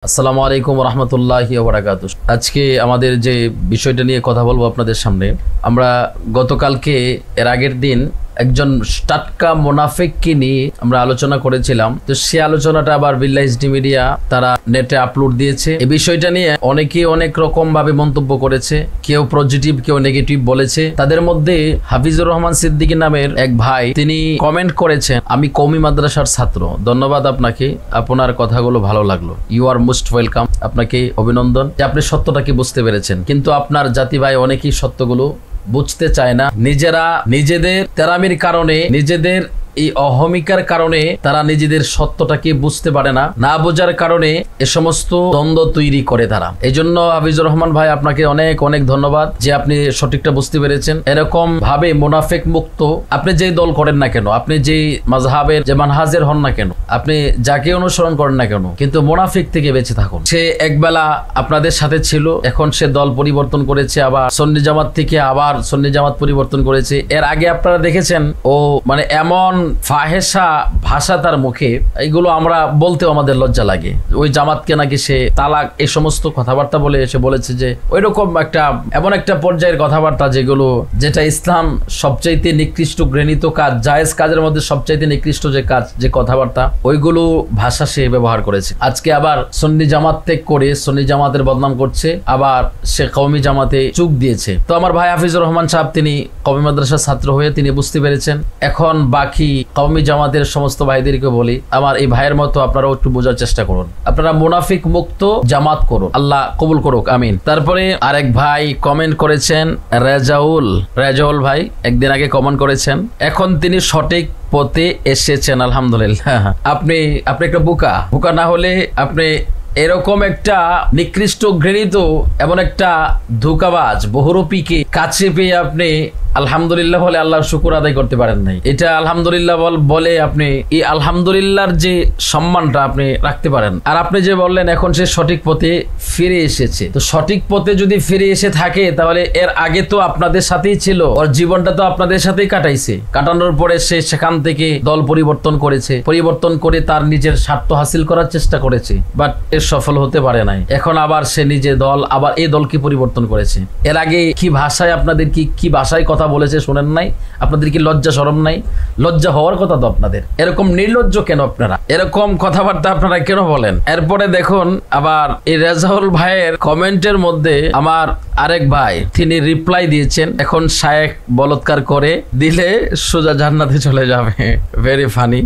আসসালামু আলাইকুম রহমতুল্লাহি ওয়া বারাকাতুহু। আজকে আমাদের যে বিষয়টা নিয়ে কথা বলবো আপনাদের সামনে, আমরা গতকালকে এর আগের দিন একজন টাটকা মুনাফিককে নিয়ে আমরা আলোচনা করেছিলাম। তো সে আলোচনাটা আবার বিল্লাহ এইচডি মিডিয়া তারা নেটে আপলোড দিয়েছে। এই বিষয়টা নিয়ে অনেকেই অনেক রকম ভাবে মন্তব্য করেছে, কেউ পজিটিভ কেউ নেগেটিভ বলেছে। তাদের মধ্যে হাফিজুর রহমান সিদ্দিকী নামের এক ভাই, তিনি কমেন্ট করেছেন, আমি কওমি মাদ্রাসার ছাত্র। ধন্যবাদ আপনাকে, আপনার কথাগুলো ভালো লাগলো। You are most welcome. আপনাকে অভিনন্দন যে আপনি সত্যটাকে বুঝতে পেরেছেন। কিন্তু আপনার জাতি ভাই অনেকেই সত্যগুলো বুঝতে চায় না। নিজেরা নিজেদের তেরামির কারণে, নিজেদের এই অহমিকার কারণে তারা নিজেদের সত্যটাকে বুঝতে পারে না, না বোঝার কারণে এ সমস্ত দ্বন্দ্ব তৈরি করে তারা। এই জন্য হাফিজুর রহমান ভাই আপনাকে অনেক অনেক ধন্যবাদ যে আপনি সঠিকটা বুঝতে পেরেছেন। এরকম ভাবে মুনাফিক মুক্ত আপনি যেই দল করেন না কেন, আপনি যেই মাযহাবের যে মানহাজের হন না কেন, আপনি যাকে অনুসরণ করেন না কেন, কিন্তু মুনাফিক থেকে বেঁচে থাকুন। সে একবেলা আপনাদের সাথে ছিল, এখন সে দল পরিবর্তন করেছে, আবার সুন্নি জামাত থেকে আবার সুন্নি জামাত পরিবর্তন করেছে। এর আগে আপনারা দেখেছেন ও মানে এমন ফাহেসা ভাষা তার মুখে, এইগুলো আমরা বলতেও আমাদের লজ্জা লাগে। ওই জামাতকে নাকি সে তালাক, এই সমস্ত কথাবার্তা বলে এসে বলেছে যে ওইরকম একটা এমন একটা পর্যায়ের কথাবার্তা যেটা ইসলাম সবচাইতে নিকৃষ্ট ঘৃণিত কাজ, জায়েজ কাজের মধ্যে সবচাইতে নিকৃষ্ট যে কাজ, যে কথাবার্তা, ওইগুলো ভাষা সে ব্যবহার করেছে। আজকে আবার সুন্নি জামাত ত্যাগ করে সুন্নি জামাতের বদনাম করছে, আবার সে কওমি জামাতে চুক দিয়েছে। তো আমার ভাই হাফিজুর রহমান সাহেব তিনি কওমি মাদ্রাসার ছাত্র হয়ে তিনি বুঝতে পেরেছেন। এখন বাকি কওমি জামাতের সমস্ত ভাইদেরকে বলি, আমার এই ভাইয়ের মতো আপনারাও একটু বোঝার চেষ্টা করুন, আপনারা মুনাফিক মুক্ত জামাত করুন, আল্লাহ কবুল করুক, আমিন। তারপরে আরেক ভাই কমেন্ট করেছেন, রেজাউল ভাই একদিন আগে কমেন্ট করেছেন, এখন তিনি সঠিক পথে এসেছেন, আলহামদুলিল্লাহ। আপনি একটা বোকা না হলে আপনি এরকম একটা নিকৃষ্ট ঘৃণিত এমন একটা ধোঁকাবাজ বহুরূপীকে কাছে পেয়ে আপনি আলহামদুলিল্লাহ বলে আল্লাহর শুকর আদায় করতে পারেন নাই। এটা আলহামদুলিল্লাহ বলে আপনি এই আলহামদুলিল্লাহর যে সম্মানটা আপনি রাখতে পারেন। আর আপনি যে বললেন এখন সে সঠিক পথে ফিরে এসেছে, তো সঠিক পথে যদি ফিরে এসে থাকে তাহলে এর আগে তো আপনাদের সাথেই ছিল, ওর জীবনটা তো আপনাদের সাথেই কাটাইছে। কাটানোর পরে সে সেখান থেকে দল পরিবর্তন করেছে, পরিবর্তন করে তার নিজের স্বার্থ হাসিল করার চেষ্টা করেছে, বাট এর সফল হতে পারে নাই। এখন আবার সে নিজে আবার এই দলকে পরিবর্তন করেছে। এর আগে কি ভাষায় আপনাদের কি ভাষায় কথা বলেছে শুনেন নাই? আপনাদের কি লজ্জা শরম নাই? লজ্জা হওয়ার কথা তো আপনাদের। এরকম নির্লজ্জ কেন আপনারা? এরকম কথাবার্তা আপনারা কেন বলেন? এরপরে দেখুন আবার এই রেজাউল ভাইয়ের কমেন্টের মধ্যে আমার আরেক ভাই তিনি রিপ্লাই দিয়েছেন, এখন শায়েখ বলৎকার করে দিলে সোজা জান্নাতে চলে যাবে। Very funny.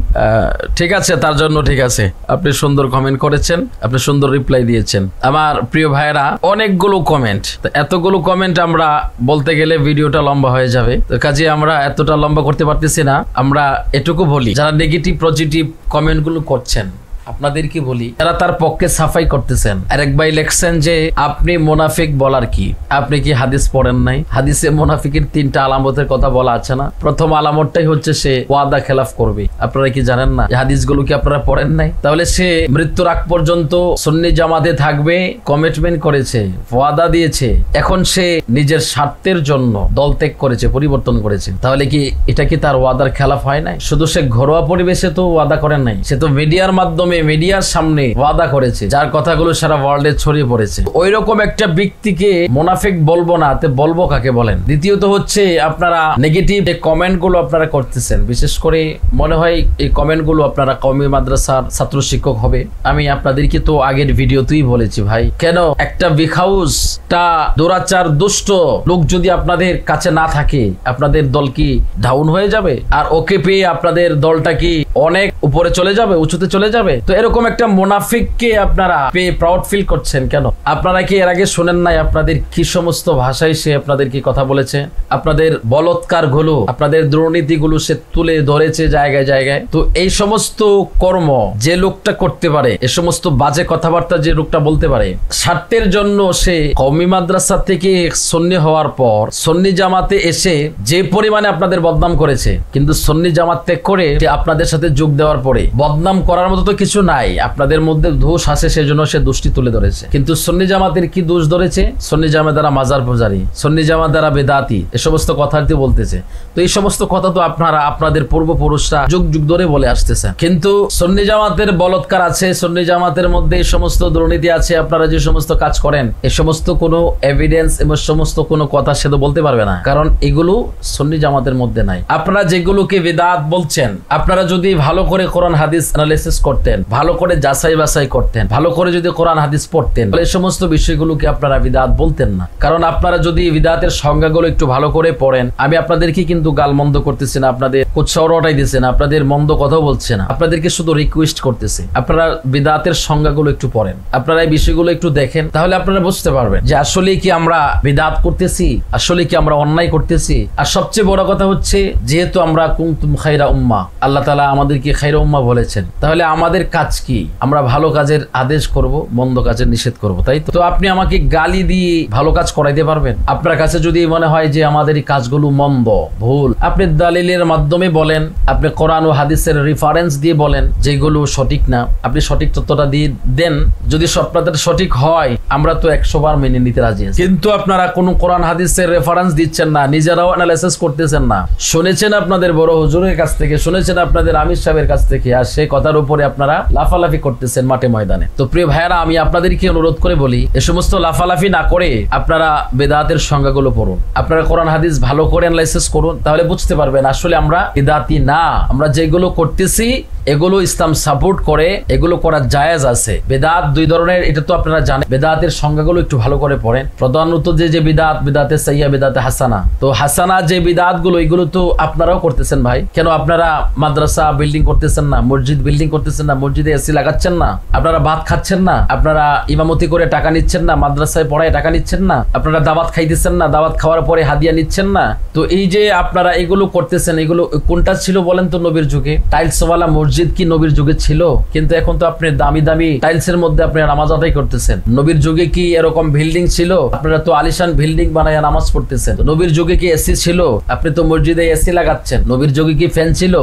ঠিক আছে, তার জন্য ঠিক আছে, আপনি সুন্দর কমেন্ট করেছেন, আপনি সুন্দর রিপ্লাই দিয়েছেন। আমার প্রিয় ভাইয়েরা, অনেকগুলো কমেন্ট, এতগুলো কমেন্ট আমরা বলতে গেলে ভিডিওটা লম্বা হয়ে যাবে, তো কাজে আমরা এতটা লম্বা করতে পারতেছি না। আমরা এটুকু বলি, যারা নেগেটিভ পজিটিভ কমেন্টগুলো করছেন আপনাদের কি বলি, তারা তার পক্ষে সাফাই করতেছেন। আরেক ভাই লেখছেন যে আপনি মুনাফিক বলার কি, আপনি কি হাদিস পড়েন নাই? হাদিসে মুনাফিকের 3টা আলামতের কথা বলা আছে না? প্রথম আলামতটাই হচ্ছে সে ওয়াদা খেলাফ করবে। আপনারা কি জানেন না? হাদিসগুলো কি আপনারা পড়েন নাই? তাহলে সে মৃত্যুর আগ পর্যন্ত সুন্নি জামাতে থাকবে, কমিটমেন্ট করেছে, ওয়াদা দিয়েছে। এখন সে নিজের স্বার্থের জন্য দল ত্যাগ করেছে, পরিবর্তন করেছে। তাহলে কি এটা কি তার ওয়াদার খেলাফ হয় নাই? শুধু সে ঘরোয়া পরিবেশে তো ওয়াদা করেন নাই, সে তো মিডিয়ার মাধ্যমে, মিডিয়ার সামনে ওয়াদা করেছে, যার কথাগুলো সারা ওয়ার্ল্ডে ছড়িয়ে পড়েছে। ওই রকম একটা ব্যক্তিকে মুনাফিক বলবো না, তে বলবো কাকে বলেন? দ্বিতীয়ত হচ্ছে আপনারা নেগেটিভ যে কমেন্ট গুলো আপনারা করতেছেন, বিশেষ করে মনে হয় এই কমেন্ট গুলো আপনারা কওমি মাদ্রাসার ছাত্র শিক্ষক হবে। আমি আপনাদেরকে তো আগের ভিডিওতেই বলেছি ভাই, কেন একটা বিখাউসটা দুরাচার দুষ্ট লোক যদি আপনাদের কাছে না থাকে, আপনাদের দল কি ডাউন হয়ে যাবে? আর ওকে পেয়ে আপনাদের দলটা কি অনেক উপরে চলে যাবে, উঁচুতে চলে যাবে? তো এরকম একটা মুনাফিককে আপনারা পেয়ে প্রাউড ফিল করছেন কেন? আপনারা কি এর আগে শুনেন নাই আপনাদের কি সমস্ত ভাষায় সে আপনাদের কি কথা বলেছে? আপনাদের বলৎকার গুলো, আপনাদের দুর্নীতি গুলো সে তুলে ধরেছে জায়গায় জায়গায়। তো এই সমস্ত কর্ম যে লোকটা করতে পারে, এ সমস্ত বাজে কথাবার্তা যে লোকটা বলতে পারে, স্বার্থের জন্য সে কওমি মাদ্রাসা থেকে সুন্নি হওয়ার পর সুন্নি জামাতে এসে যে পরিমাণে আপনাদের বদনাম করেছে, কিন্তু সুন্নি জামাত ত্যাগ করে আপনাদের সাথে সাথে যোগ দেওয়ার পরে বদনাম করার মতো তো কিছু নাই, আপনাদের মধ্যে দোষ আছে সেজন্য সে দোষটি তুলে ধরেছে। কিন্তু সুন্নি জামাতের কি দোষ ধরেছে? সুন্নি জামাত দ্বারা মাজার পূজারী, সুন্নি জামাত দ্বারা বেদাতি, এ সমস্ত কথাটি বলতেছে। তো এই সমস্ত কথা তো আপনারা আপনাদের পূর্বপুরুষরা যুগ যুগ ধরে বলে আসতেছেন। কিন্তু সুন্নি জামাতের বলৎকার আছে, সুন্নি জামাতের মধ্যে এই সমস্ত দুর্নীতি আছে, আপনারা যে সমস্ত কাজ করেন এ সমস্ত কোনো এভিডেন্স এবং সমস্ত কোনো কথা সে তো বলতে পারবে না, কারণ এগুলো সুন্নি জামাতের মধ্যে নাই। আপনারা যেগুলোকে বিদআত বলছেন, আপনারা যদি ভালো করে কোরআন হাদিস অ্যানালিসিস করতেন, ভালো করে যাচাই বাছাই করতেন, ভালো করে যদি কোরআন হাদিস পড়তেন, তাহলে এই সমস্ত বিষয়গুলোকে আপনারা বিদআত বলতেন না। কারণ আপনারা যদি বিদআতের সংজ্ঞাগুলো একটু ভালো করে পড়েন, আমি আপনাদেরকে কিন্তু গালমন্দ করতেছি না, আপনাদের উৎসাহ ওটাই দিচ্ছি না, আপনাদের মন্দ কথা বলছে না, আপনাদেরকে শুধু রিকোয়েস্ট করতেছি আপনারা বিদআতের সংজ্ঞাগুলো একটু পড়েন, আপনারা এই বিষয়গুলো একটু দেখেন, তাহলে আপনারা বুঝতে পারবেন যে আসলে কি আমরা বিদআত করতেছি, আসলে কি আমরা অন্যায় করতেছি। আর সবচেয়ে বড় কথা হচ্ছে, যেহেতু আমরা কুনতুম খায়রা উম্মাহ, আল্লাহ তাআলা আমাদেরকে খায়রা উম্মাহ বলেছেন, তাহলে আমাদের কাজ কি? আমরা ভালো কাজের আদেশ করব, মন্দ কাজের নিষেধ করব, তাই তো? আপনি আমাকে গালি দিয়ে ভালো কাজ করাইতে পারবেন? আপনার কাছে যদি মনে হয় যে আমাদের এই কাজগুলো মন্দ, ভুল, আপনি দালিলের মাধ্যমে বলেন, আপনি কোরআন ও হাদিসের রেফারেন্স দিয়ে বলেন যেগুলো সঠিক না, আপনি সঠিক তথ্যটা দিয়ে দেন। যদি আপনাদের সঠিক হয়, আমরা তো 100 বার মেনে নিতে রাজি আছি। কিন্তু আপনারা কোনো কোরআন হাদিসের রেফারেন্স দিচ্ছেন না, নিজেরাও অ্যানালাইসিস করতেছেন না, শুনেছেন আপনাদের বড় হুজুরের কাছ থেকে, শুনেছেন আপনাদের আমির সাহেবের কাছ থেকে, আর সেই কথার উপরে আপনারা লাফালাফি করতেছেন মাঠে ময়দানে। তো প্রিয় ভাইয়েরা, আমি আপনাদেরকে অনুরোধ করে বলি, এ সমস্ত লাফালাফি না করে আপনারা বেদাতের সংজ্ঞাগুলো পড়ুন, আপনারা কোরআন হাদিস ভালো করে অ্যানালাইসিস করুন, তাহলে বুঝতে পারবেন আসলে আমরা বেদাতি না। আমরা যেগুলো করতেছি এগুলো ইসলাম সাপোর্ট করে, এগুলো করা জায়েজ আছে। বেদাত দুই ধরনের, এটা তো আপনারা জানেন। বেদাতের সংজ্ঞাগুলো একটু ভালো করে পড়েন। প্রধানত যে বিদাত, বিদাতে সাইয়্যা, বিদাতে হাসানা, তো হাসানা যে বিদাত গুলো, এগুলো তো আপনারাও করতেছেন ভাই। কেন আপনারা মাদ্রাসা বিল্ডিং করতেছেন না, মসজিদ বিল্ডিং করতেছেন না, মসজিদে এসি লাগাচ্ছেন না, আপনারা ভাত খাচ্ছেন না, আপনারা ইমামতি করে টাকা নিচ্ছেন না, মাদ্রাসায় পড়ায় টাকা নিচ্ছেন না, আপনারা দাওয়াত খাইতেছেন না, দাওয়াত খাওয়ার পরে হাদিয়া নিচ্ছেন না। তো এই যে আপনারা এগুলো করতেছেন, এগুলো কোনটা ছিল বলেন তো নবীর যুগে? টাইলসওয়ালা মসজিদ কি নবীর যুগে ছিল? কিন্তু এখন তো আপনি দামি দামি টাইলসের মধ্যে আপনি নামাজ আদায় করতেছেন। নবীর যুগে কি এরকম বিল্ডিং ছিল? আপনারা তো আলিশান বিল্ডিং বানায় নামাজ পড়তেছেন। নবীর যুগে কি এসি ছিল? আপনি তো মসজিদে এসি লাগাচ্ছেন। নবীর যুগে কি ফ্যান ছিল?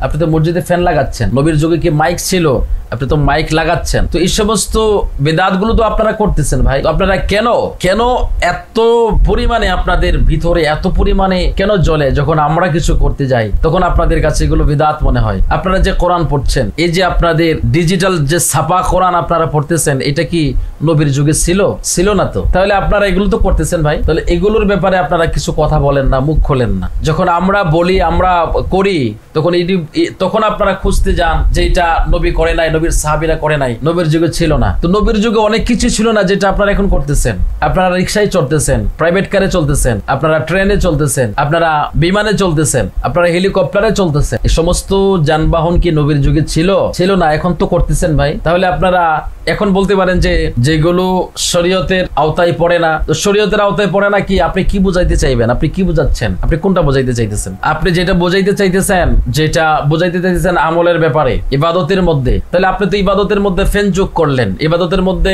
আপনি তো মসজিদে ফ্যান লাগাচ্ছেন। নবীর যুগে কি মাইক ছিল? আপনি তো মাইক লাগাচ্ছেন। তো এই সমস্ত বিদআত গুলো তো আপনারা করতেছেন ভাই। তো আপনারা কেন এত পরিমাণে আপনাদের ভিতরে এত পরিমাণে কেন জ্বলে যখন আমরা কিছু করতে যাই, তখন আপনাদের কাছে এগুলো বিদআত মনে হয়? আপনারা যে কোরআন পড়ছেন, এই যে আপনাদের ডিজিটাল যে ছাপা কোরআন আপনারা পড়তেছেন, এটা কি নবীর যুগে ছিল না তো? তাহলে আপনারা এগুলো তো করতেছেন ভাই। তাহলে এগুলোর ব্যাপারে আপনারা কিছু কথা বলেন না, মুখ খোলেন না। যখন আমরা বলি, আমরা করি, তখন আপনারা খুঁজতে যান যে এটা নবী করে নাই, নবীর সাহাবীরা করে নাই, নবীর যুগে ছিল না। তো নবীর যুগে অনেক কিছু ছিল না যেটা আপনারা এখন করতেছেন। আপনারা রিকশায় চলতেছেন, প্রাইভেট কারে চলতেছেন, আপনারা ট্রেনে চলতেছেন, আপনারা বিমানে চলতেছেন, আপনারা হেলিকপ্টারে চলতেছেন। এই সমস্ত যানবাহন কি নবীর যুগে ছিল না? এখন তো করতেছেন ভাই। তাহলে আপনারা এখন বলতে পারেন যে যেগুলো শরীয়তের আওতায় পড়ে না, তো শরীয়তের আওতায় পড়ে না কি? আপনি কি বুঝাইতে চাইবেন? আপনি কি বুঝাচ্ছেন? আপনি কোনটা বোঝাইতে চাইতেছেন? আপনি যেটা বোঝাইতে চাইতেছেন আমলের ব্যাপারে, ইবাদতের মধ্যে, তাহলে আপনি তো ইবাদতের মধ্যে ফ্যান যোগ করলেন, ইবাদতের মধ্যে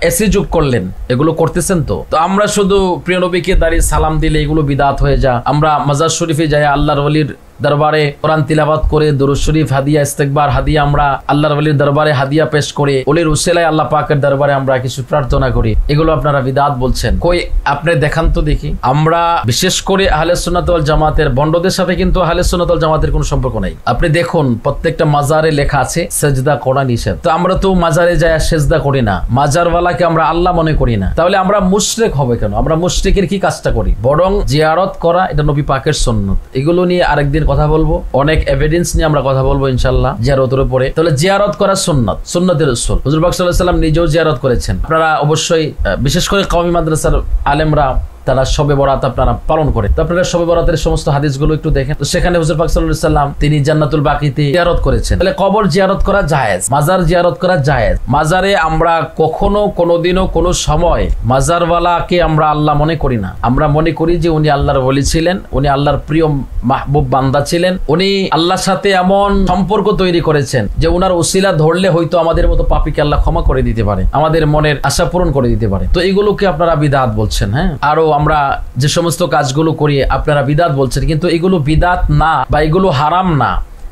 এসি যোগ করলেন, এগুলো করতেছেন তো। তো আমরা শুধু প্রিয় নবীকে দাঁড়িয়ে সালাম দিলে এগুলো বিদআত হয়ে যায়। আমরা মাজার শরীফে যাই, আল্লাহর ওলির দরবারে কোরআন তিলাওয়াত করে, দুরূদ শরীফ হাদিয়া, ইস্তেগফার হাদিয়া, আমরা আল্লাহর ওলির দরবারে হাদিয়া পেশ করে, ওলির উসিলায় আল্লাহ পাকের দরবারে আমরা কিছু প্রার্থনা করি, এগুলো আপনারা বিদআত বলছেন। কই আপনি দেখান তো দেখি। আমরা বিশেষ করে আহলে সুন্নাত ওয়াল জামাতের বন্ডদের সাথে কিন্তু আহলে সুন্নাত ওয়াল জামাতের কোনো সম্পর্ক নাই। আপনি দেখুন, প্রত্যেকটা মাজারে লেখা আছে সেজদা করা নিষেধ। তো আমরা তো মাজারে যায় সেজদা করি না, মাজারওয়ালাকে আমরা আল্লাহ মনে করি না। তাহলে আমরা মুশরিক হবে কেন? আমরা মুশরিকের কি কাজটা করি? বরং জিয়ারত করা, এটা নবী পাকের সুন্নাত। এগুলো নিয়ে আরেকদিন কথা বলবো, অনেক এভিডেন্স নিয়ে আমরা কথা বলবো ইনশাআল্লাহ জিয়ারতের উপরে। তাহলে জিয়ারত করা সুন্নাত, সুন্নতের রাসূল হুজুর পাক সাল্লাল্লাহু আলাইহি ওয়াসাল্লাম নিজেও জিয়ারত করেছেন। আপনারা অবশ্যই বিশেষ করে কওমি মাদ্রাসার আলেমরা তারা শবে বরাত আপনারা পালন করে। তো আপনারা শবে বরাতের সমস্ত হাদিসগুলো একটু দেখেন। তো সেখানে হুজুর পাক সাল্লাল্লাহু আলাইহি ওয়াসাল্লাম তিনি জান্নাতুল বাকিতে জিয়ারত করেছেন। তাহলে কবর জিয়ারত করা জায়েজ, মাজার জিয়ারত করা জায়েজ। মাজারে আমরা কখনো কোনোদিনও কোনো সময় মাজারওয়ালাকে আমরা আল্লাহ মনে করি না। আমরা মনে করি যে উনি আল্লাহর ওলি ছিলেন, উনি আল্লাহর প্রিয় মাহবুব বান্দা ছিলেন, উনি আল্লাহর সাথে এমন সম্পর্ক তৈরি করেছেন যে উনার ওসিলা ধরলে হয়তো আমাদের মতো পাপীকে আল্লাহ ক্ষমা করে দিতে পারে, আমাদের মনের আশা পূরণ করে দিতে পারে। তো এগুলোকে আপনারা বিদআত বলছেন। হ্যাঁ, আরো আমরা যে সমস্ত কাজগুলো করি আপনারা বিদআত বলছেন, কিন্তু এগুলো বিদআত না বা এগুলো হারাম না,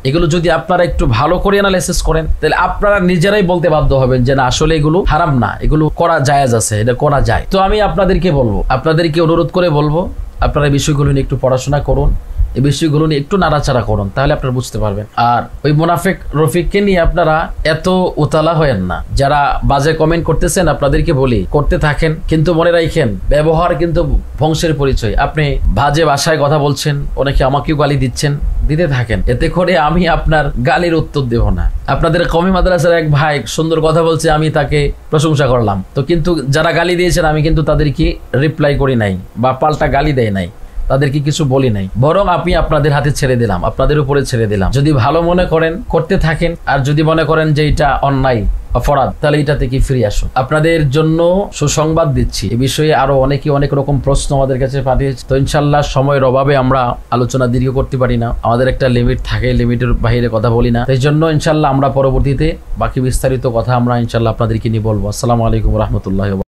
এগুলো যদি আপনারা একটু ভালো করে অ্যানালাইসিস করেন, তাহলে আপনারা নিজেরাই বলতে বাধ্য হবেন যে না আসলে এগুলো হারাম না, এগুলো করা জায়েজ আছে, এটা করা যায়। তো আমি আপনাদেরকে অনুরোধ করে বলবো, আপনারা এই বিষয়গুলো নিয়ে একটু পড়াশোনা করুন, এই বিষয়গুলো নিয়ে একটু নাড়াচাড়া করুন, তাহলে আপনারা বুঝতে পারবেন। আর ওই মুনাফিক রফিককে নিয়ে আপনারা এত উতালা হয়েন না। যারা বাজে কমেন্ট করতেছেন আপনাদেরকে বলি করতে থাকেন, কিন্তু মনে রাখেন ব্যবহার কিন্তু বংশের পরিচয়। আপনি বাজে ভাষায় কথা বলছেন, অনেকে আমাকেও গালি দিচ্ছেন, দিতে থাকেন, এতে করে আমি আপনার গালির উত্তর দেব না। আপনাদের কওমি মাদ্রাসার এক ভাই সুন্দর কথা বলছে, আমি তাকে প্রশংসা করলাম, তো কিন্তু যারা গালি দিয়েছেন আমি কিন্তু তাদেরকে রিপ্লাই করি নাই বা পাল্টা গালি দেয় নাই, তাদেরকে কিছু বলি নাই, বরং আমি আপনাদের হাতে ছেড়ে দিলাম, আপনাদের উপরে ছেড়ে দিলাম। যদি ভালো মনে করেন করতে থাকেন, আর যদি মনে করেন যে এটা অন্যায় অপরাধ, তাহলে এটা থেকে ফিরে আসুন। আপনাদের জন্য সুসংবাদ দিচ্ছি, এই বিষয়ে আরো অনেকে অনেক রকম প্রশ্ন আমাদের কাছে পাঠিয়েছে। তো ইনশাল্লাহ সময়ের অভাবে আমরা আলোচনা দীর্ঘ করতে পারি না, আমাদের একটা লিমিট থাকে, লিমিটের বাইরে কথা বলি না। এই জন্য ইনশাল্লাহ আমরা পরবর্তীতে বাকি বিস্তারিত কথা আমরা ইনশাল্লাহ আপনাদেরকে নিয়ে বলবো। আসসালামু আলাইকুম রহমতুল্লাহ।